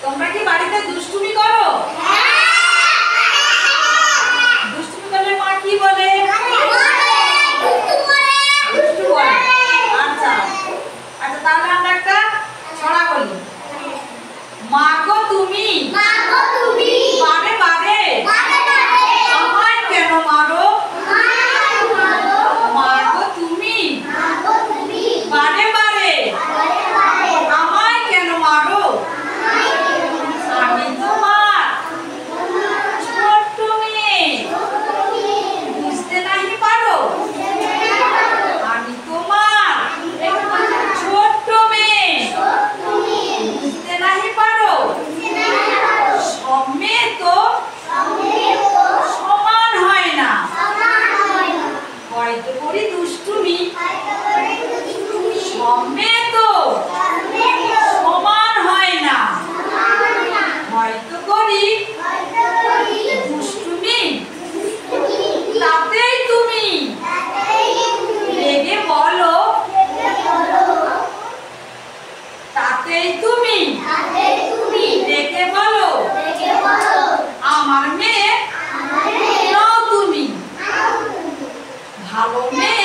তোমরা কি বাড়িতে দুষ্টুমি করো? দুষ্টুমি করলে মা কি বলে? দুষ্টু বলে। আচ্ছা আচ্ছা, তাহলে আমরা একটা ছড়া বলি। মা গো তুমি বারে বারে আমায় কেন মারো? মা গো তুমি বারে বারে আমায় কেন মারো? আমি তোমার ছোট্ট মেয়ে, বুঝতে নাহি পারো? আমি তোমার ছোট্ট মেয়ে, বুঝতে নাহি পারো? সব মেয়ে তো সমান হয় না, হয়তো করি দুষ্টুমি। সব মেয়ে তো সমান হয় না, হয়তো করি দুষ্টুমি। তাতেই তুমি রেগে বলো, তাতেই তুমি রেগে বলো আমার মেয়ে নও তুমি। ভালো মেয়ে